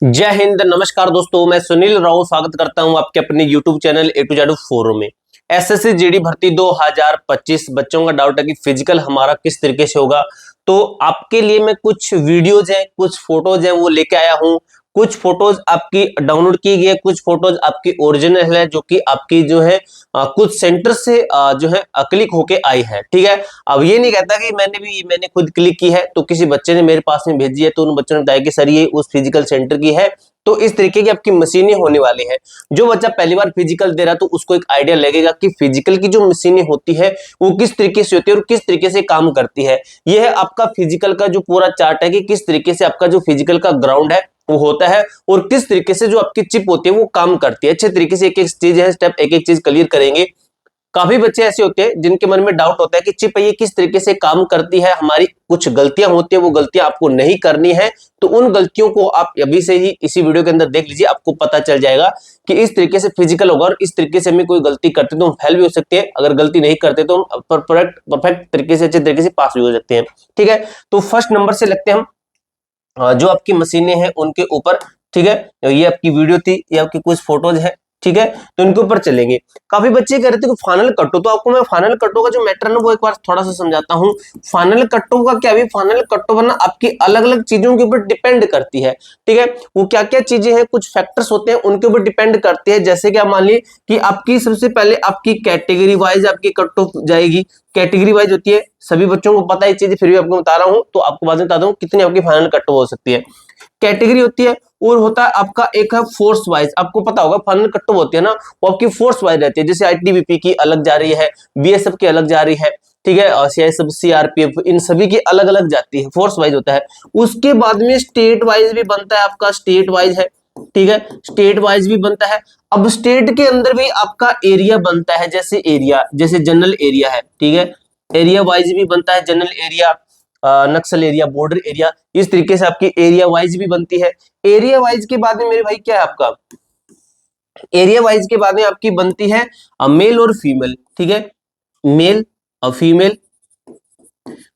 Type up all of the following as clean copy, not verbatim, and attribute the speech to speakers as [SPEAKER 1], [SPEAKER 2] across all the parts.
[SPEAKER 1] जय हिंद, नमस्कार दोस्तों। मैं सुनील राव स्वागत करता हूं आपके अपने YouTube channel A to Z forum में। एसएससी जीडी भर्ती 2025 बच्चों का डाउट है कि फिजिकल हमारा किस तरीके से होगा। तो आपके लिए मैं कुछ वीडियोज हैं, कुछ फोटोज हैं, वो लेके आया हूं। कुछ फोटोज आपकी डाउनलोड की गई है, कुछ फोटोज आपकी ओरिजिनल है जो कि आपकी जो है कुछ सेंटर से जो है क्लिक होके आई है। ठीक है, अब ये नहीं कहता कि मैंने खुद क्लिक की है, तो किसी बच्चे ने मेरे पास में भेजी है तो उन बच्चों ने बताया कि सर ये उस फिजिकल सेंटर की है। तो इस तरीके की आपकी मशीनें होने वाली है। जो बच्चा पहली बार फिजिकल दे रहा है तो उसको एक आइडिया लगेगा कि फिजिकल की जो मशीनें होती है वो किस तरीके से होती है और किस तरीके से काम करती है। यह है आपका फिजिकल का जो पूरा चार्ट है कि किस तरीके से आपका जो फिजिकल का ग्राउंड है वो होता है और किस तरीके से जो आपकी चिप होती है वो काम करती है। अच्छे तरीके से एक एक चीज है, स्टेप एक एक चीज क्लियर करेंगे। काफी बच्चे ऐसे होते हैं जिनके मन में डाउट होता है कि चिप ये किस तरीके से काम करती है, हमारी कुछ गलतियां होती है, वो गलतियां आपको नहीं करनी है। तो उन गलतियों को आप अभी से ही इसी वीडियो के अंदर देख लीजिए, आपको पता चल जाएगा कि इस तरीके से फिजिकल होगा और इस तरीके से हमें कोई गलती करते तो हम फेल भी हो सकते हैं, अगर गलती नहीं करते तो हम परफेक्ट तरीके से अच्छे तरीके से पास भी हो सकते हैं। ठीक है, तो फर्स्ट नंबर से लगते हैं हम जो आपकी मशीनें हैं उनके ऊपर। ठीक है, ये आपकी वीडियो थी, ये आपकी कुछ फोटोज है। ठीक है, तो इनके ऊपर चलेंगे। काफी बच्चे कह रहे थे कि फाइनल कट्टो, तो आपको मैं फाइनल कट्टो का जो मैटर है ना वो एक बार थोड़ा सा समझाता हूँ। फाइनल कट्टो का क्या, भी फाइनल कट्टो बनना आपकी अलग अलग चीजों के ऊपर डिपेंड करती है। ठीक है, वो क्या क्या चीजें हैं, कुछ फैक्टर्स होते हैं उनके ऊपर डिपेंड करती है। जैसे कि आप मान लीजिए कि आपकी सबसे पहले आपकी कैटेगरी वाइज आपकी कट ऑफ जाएगी। कैटेगरी वाइज होती है, सभी बच्चों को पता है चीज, फिर भी आपको बता रहा हूं तो आपको बाद में बता दूं कितनी आपकी फाइनल कट ऑफ हो सकती है। कैटेगरी होती है और होता है आपका एक है फोर्स वाइज। आपको पता होगा फाइनल कट ऑफ होती है ना वो आपकी फोर्स वाइज रहती है। जैसे आईटीबीपी की अलग जा रही है, बीएसएफ की अलग जा रही है। ठीक है, सीआईएसएफ, सीआरपीएफ, इन सभी की अलग अलग जाती है, फोर्स वाइज होता है। उसके बाद में स्टेट वाइज भी बनता है, आपका स्टेट वाइज है। ठीक है, स्टेट वाइज भी बनता है। अब स्टेट के अंदर भी आपका एरिया बनता है, जैसे एरिया, जैसे जनरल एरिया है। ठीक है, एरिया वाइज भी बनता है, जनरल एरिया, नक्सल एरिया, बॉर्डर एरिया, इस तरीके से आपकी एरिया वाइज भी बनती है। एरिया वाइज के बाद में मेरे भाई क्या है आपका, एरिया वाइज के बाद में आपकी बनती है मेल और फीमेल। ठीक है, मेल और फीमेल,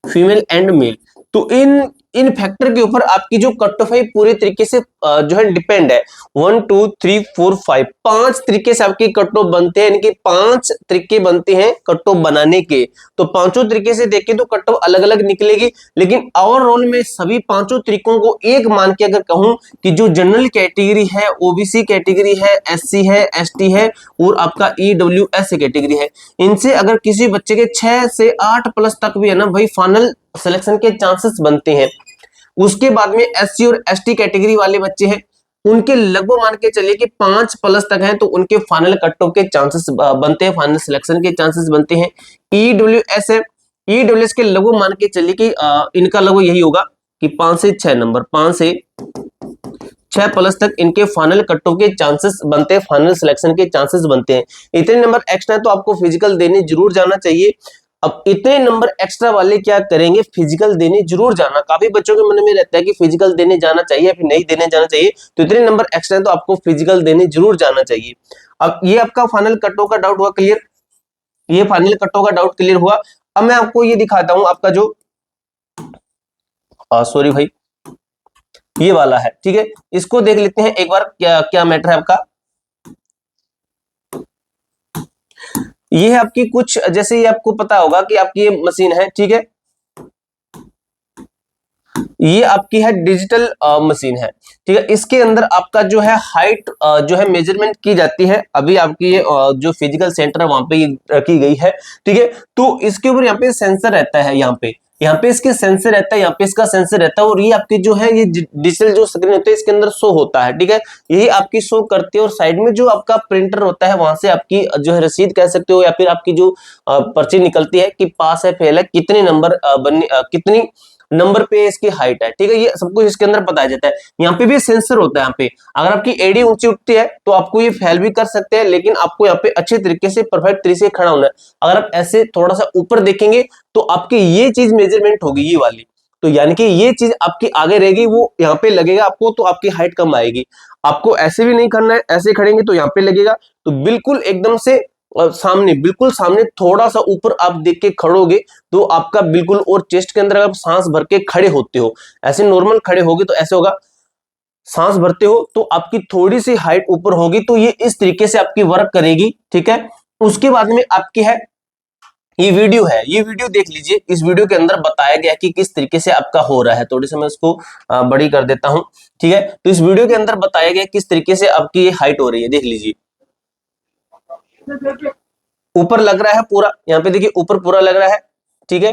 [SPEAKER 1] फीमेल एंड मेल। तो इन फैक्टर के ऊपर आपकी जो कट ऑफ है पूरे तरीके से जो है डिपेंड है। 1 2 3 4 5 पांच तरीके से आपकी कट ऑफ बनते हैं, इनके पांच तरीके बनते हैं कट ऑफ बनाने के। तो पांचों तरीके से देखें तो कट ऑफ अलग अलग निकलेगी, लेकिन ओवरऑल में सभी पांचों तरीकों को एक मान के अगर कहूं कि जो जनरल कैटेगरी है, ओबीसी कैटेगरी है, एससी है, एसटी है और आपका ईडब्ल्यूएस कैटेगरी है, इनसे अगर किसी बच्चे के 6 से 8 प्लस तक भी है ना भाई फाइनल सिलेक्शन के चांसेस बनते हैं। उसके बाद में एससी और एसटी कैटेगरी वाले बच्चे हैं, उनके लगभग मान के चलिए कि 5 प्लस तक हैं तो उनके फाइनल कट ऑफ के चांसेस बनते हैं, फाइनल सिलेक्शन के चांसेस बनते हैं। ईडब्ल्यूएस है, ईडब्ल्यूएस के लगभग मान के चलिए कि इनका लगभग यही होगा कि 5 से 6 नंबर, 5 से 6 प्लस तक इनके फाइनल कट ऑफ के चांसेस बनते हैं, फाइनल सिलेक्शन के चांसेस बनते हैं। इतने नंबर एक्स्ट्रा है तो आपको फिजिकल देने जरूर जाना चाहिए। अब इतने नंबर एक्स्ट्रा वाले क्या करेंगे, फिजिकल देने जरूर जाना। काफी बच्चों के मन में रहता है कि फिजिकल देने जाना चाहिए फिर नहीं देने जाना चाहिए, तो इतने नंबर एक्स्ट्रा है तो आपको फिजिकल देने जरूर जाना चाहिए। अब ये आपका फाइनल कट ऑफ का डाउट हुआ क्लियर, ये फाइनल कट ऑफ का डाउट क्लियर हुआ। अब मैं आपको ये दिखाता हूं आपका जो सॉरी भाई ये वाला है। ठीक है, इसको देख लेते हैं एक बार, क्या क्या मैटर है आपका। ये है आपकी कुछ, जैसे ये आपको पता होगा कि आपकी ये मशीन है। ठीक है, ये आपकी है डिजिटल मशीन है। ठीक है, इसके अंदर आपका जो है हाइट जो है मेजरमेंट की जाती है। अभी आपकी ये जो फिजिकल सेंटर है वहां पे ये रखी गई है। ठीक है, तो इसके ऊपर यहाँ पे सेंसर रहता है, यहाँ पे इसके सेंसर रहता है, यहाँ पे इसका सेंसर रहता है और ये आपकी जो है ये डिजिटल जो स्क्रीन होती है इसके अंदर शो होता है। ठीक है, यही आपकी शो करती है और साइड में जो आपका प्रिंटर होता है वहां से आपकी जो है रसीद कह सकते हो या फिर आपकी जो पर्ची निकलती है कि पास है फेल है, कितने नंबर कितनी नंबर पे इसकी हाइट है। ठीक है, ये सब कुछ इसके अंदर बताया जाता है। यहाँ पे भी सेंसर होता है। यहाँ पे अगर आपकी एडी ऊंची उठती है तो आपको ये फेल भी कर सकते हैं, लेकिन आपको यहाँ पे अच्छे तरीके से परफेक्ट तरीके से खड़ा होना है। अगर आप ऐसे थोड़ा सा ऊपर देखेंगे तो आपकी ये चीज मेजरमेंट होगी, ये वाली, तो यानी कि ये चीज आपकी आगे रहेगी, वो यहाँ पे लगेगा आपको तो आपकी हाइट कम आएगी। आपको ऐसे भी नहीं करना है, ऐसे खड़ेंगे तो यहाँ पे लगेगा। तो बिल्कुल एकदम से सामने, बिल्कुल सामने थोड़ा सा ऊपर आप देख के खड़ोगे तो आपका बिल्कुल, और चेस्ट के अंदर आप सांस भर के खड़े होते हो, ऐसे नॉर्मल खड़े होगे तो ऐसे होगा, सांस भरते हो तो आपकी थोड़ी सी हाइट ऊपर होगी, तो ये इस तरीके से आपकी वर्क करेगी, ठीक है। उसके बाद में आपकी है ये वीडियो है, ये वीडियो देख लीजिए। इस वीडियो के अंदर बताया गया कि किस तरीके से आपका हो रहा है। थोड़ी सी मैं इसको बड़ी कर देता हूं, ठीक है। तो इस वीडियो के अंदर बताया गया किस तरीके से आपकी ये हाइट हो रही है, देख लीजिए। ऊपर लग रहा है पूरा, यहाँ पे देखिए ऊपर पूरा लग रहा है, ठीक है।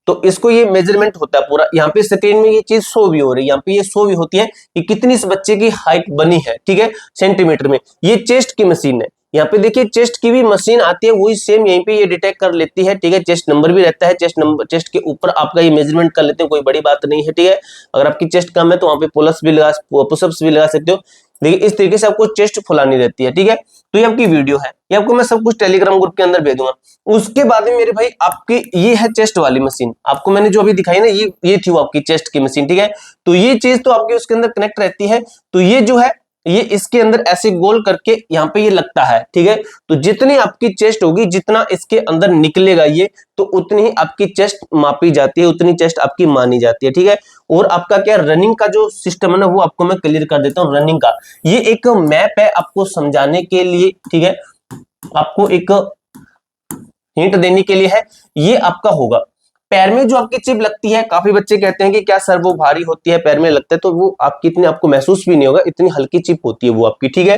[SPEAKER 1] तो इसको ये मेजरमेंट होता है पूरा। यहाँ पे स्क्रीन में ये चीज शो भी हो रही है, यहाँ पे ये शो भी होती है कि कितनी इस बच्चे की हाइट बनी है, ठीक है, सेंटीमीटर में। ये चेस्ट की मशीन है। यहाँ पे देखिए चेस्ट की भी मशीन आती है, वही सेम यहीं पे ये डिटेक्ट कर लेती है, ठीक है। चेस्ट नंबर भी रहता है, चेस्ट नंबर, चेस्ट के ऊपर आपका ये मेजरमेंट कर लेते हैं, कोई बड़ी बात नहीं है, ठीक है। अगर आपकी चेस्ट कम है तो वहां पे पुशअप्स भी लगा सकते हो। देखिए इस तरीके से आपको चेस्ट फुलानी रहती है, ठीक है। तो ये आपकी वीडियो है, ये आपको मैं सब कुछ टेलीग्राम ग्रुप के अंदर भेज दूंगा। उसके बाद में मेरे भाई आपकी ये है चेस्ट वाली मशीन, आपको मैंने जो अभी दिखाई ना, ये थी वो आपकी चेस्ट की मशीन, ठीक है। तो ये चीज तो आपके उसके अंदर कनेक्ट रहती है। तो ये जो है ये इसके अंदर ऐसे गोल करके यहाँ पे ये लगता है, ठीक है। तो जितनी आपकी चेस्ट होगी, जितना इसके अंदर निकलेगा ये, तो उतनी ही आपकी चेस्ट मापी जाती है, उतनी चेस्ट आपकी मानी जाती है, ठीक है। और आपका क्या रनिंग का जो सिस्टम है ना, वो आपको मैं क्लियर कर देता हूँ। रनिंग का ये एक मैप है आपको समझाने के लिए, ठीक है, आपको एक हिंट देने के लिए है। ये आपका होगा पैर में जो आपकी चिप लगती है। काफी बच्चे कहते हैं कि क्या सर वो भारी होती है, पैर में लगता है, तो वो आपकी इतनी आपको महसूस भी नहीं होगा, इतनी हल्की चिप होती है वो आपकी, ठीक है।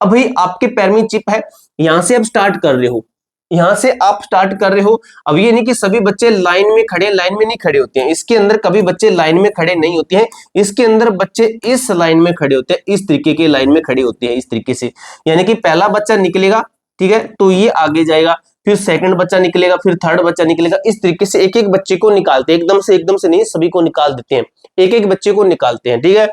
[SPEAKER 1] अब भाई आपके पैर में चिप है, यहां से आप स्टार्ट कर रहे हो, यहां से आप स्टार्ट कर रहे हो। अब ये नहीं कि सभी बच्चे लाइन में खड़े, लाइन में नहीं खड़े होते हैं, इसके अंदर कभी बच्चे लाइन में खड़े नहीं होते हैं। इसके अंदर बच्चे इस लाइन में खड़े होते हैं, इस तरीके के लाइन में खड़े होते हैं, इस तरीके से। यानी कि पहला बच्चा निकलेगा, ठीक है, तो ये आगे जाएगा, फिर सेकंड बच्चा निकलेगा, फिर थर्ड बच्चा निकलेगा। इस तरीके से एक एक बच्चे को निकालते हैं, एकदम से नहीं, सभी को निकाल देते हैं, एक एक बच्चे को निकालते हैं, ठीक है।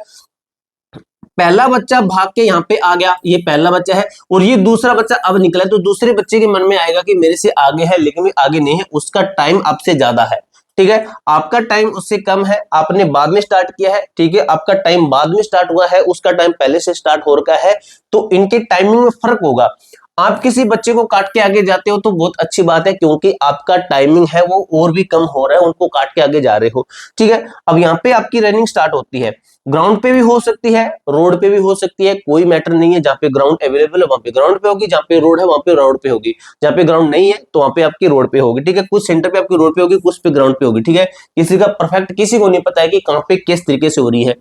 [SPEAKER 1] पहला बच्चा भाग के यहाँ पे आ गया, ये पहला बच्चा है, और ये दूसरा बच्चा अब निकला, तो दूसरे बच्चे के मन में आएगा कि मेरे से आगे है, लेकिन आगे नहीं है, उसका टाइम आपसे ज्यादा है, ठीक है। आपका टाइम उससे कम है, आपने बाद में स्टार्ट किया है, ठीक है, आपका टाइम बाद में स्टार्ट हुआ है, उसका टाइम पहले से स्टार्ट हो रखा है, तो इनके टाइमिंग में फर्क होगा। आप किसी बच्चे को काट के आगे जाते हो तो बहुत अच्छी बात है, क्योंकि आपका टाइमिंग है वो और भी कम हो रहा है, उनको काट के आगे जा रहे हो, ठीक है। अब यहाँ पे आपकी रनिंग स्टार्ट होती है, ग्राउंड पे भी हो सकती है, रोड पे भी हो सकती है, कोई मैटर नहीं है। जहाँ पे ग्राउंड अवेलेबल है वहां पे ग्राउंड पे होगी, जहाँ पे रोड है वहां पे रोड पे होगी, जहाँ पे ग्राउंड नहीं है तो वहां पे आपकी रोड पे होगी, ठीक है। कुछ सेंटर पे आपकी रोड पे होगी, कुछ पे ग्राउंड पे होगी, ठीक है। किसी का परफेक्ट किसी को नहीं पता है कि कहाँ पे किस तरीके से हो रही है।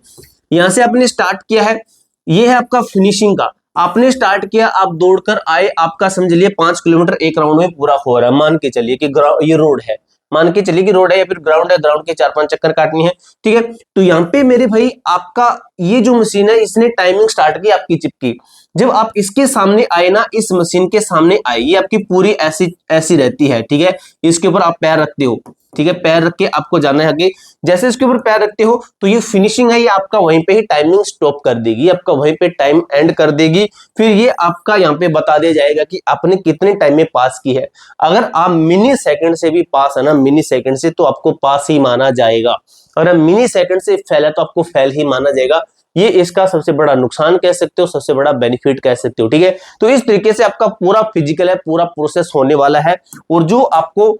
[SPEAKER 1] यहाँ से आपने स्टार्ट किया है, ये है आपका फिनिशिंग का। आपने स्टार्ट किया, आप दौड़कर आए, आपका समझ लिए 5 किलोमीटर एक राउंड में पूरा हो रहा है। मान के चलिए कि ये रोड है, मान के चलिए कि रोड है या फिर ग्राउंड है, ग्राउंड के 4-5 चक्कर काटनी है, ठीक है। तो यहाँ पे मेरे भाई आपका ये जो मशीन है, इसने टाइमिंग स्टार्ट की आपकी चिप की। जब आप इसके सामने आए ना, इस मशीन के सामने आए, ये आपकी पूरी ऐसी ऐसी रहती है, ठीक है। इसके ऊपर आप पैर रखते हो, ठीक है, पैर रख के आपको जाना है आगे। जैसे इसके ऊपर पैर रखते हो तो ये फिनिशिंग है, ये आपका वहीं पे ही टाइमिंग स्टॉप कर देगी, आपका वहीं पे टाइम एंड कर देगी। फिर ये आपका यहाँ पे बता दिया जाएगा कि आपने कितने टाइम में पास की है। अगर आप मिनी सेकंड से भी पास है ना, मिनी सेकंड से, तो आपको पास ही माना जाएगा। अगर मिनी सेकंड से फेल है तो आपको फेल ही माना जाएगा। ये इसका सबसे बड़ा नुकसान कह सकते हो, सबसे बड़ा बेनिफिट कह सकते हो, ठीक है। तो इस तरीके से आपका पूरा फिजिकल है, पूरा प्रोसेस होने वाला है। और जो आपको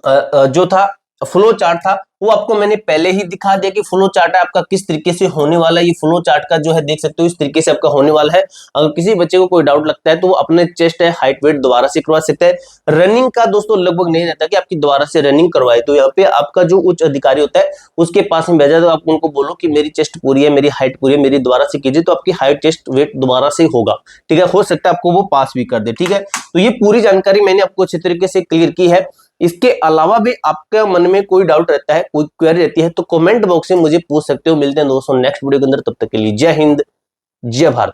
[SPEAKER 1] जो था फ्लो चार्ट था, वो आपको मैंने पहले ही दिखा दिया कि फ्लो चार्ट है आपका किस तरीके से होने वाला है। ये फ्लो चार्ट का जो है देख सकते हो, इस तरीके से आपका होने वाला है। अगर किसी बच्चे को कोई डाउट लगता है तो वो अपने चेस्ट है, हाइट वेट दोबारा से करवा सकता है। रनिंग का दोस्तों लगभग नहीं रहता कि आपकी दोबारा से रनिंग करवाए, तो यहाँ पे आपका जो उच्च अधिकारी होता है उसके पास में भेजा, तो आप उनको बोलो कि मेरी चेस्ट पूरी है, मेरी हाइट पूरी है, मेरी दोबारा से कीजिए, तो आपकी हाइट चेस्ट वेट दोबारा से होगा, ठीक है। हो सकता है आपको वो पास भी कर दे, ठीक है। तो ये पूरी जानकारी मैंने आपको अच्छे तरीके से क्लियर की है। इसके अलावा भी आपके मन में कोई डाउट रहता है, कोई क्वेरी रहती है, तो कमेंट बॉक्स में मुझे पूछ सकते हो। मिलते हैं दोस्तों नेक्स्ट वीडियो के अंदर, तब तक के लिए जय हिंद, जय भारत।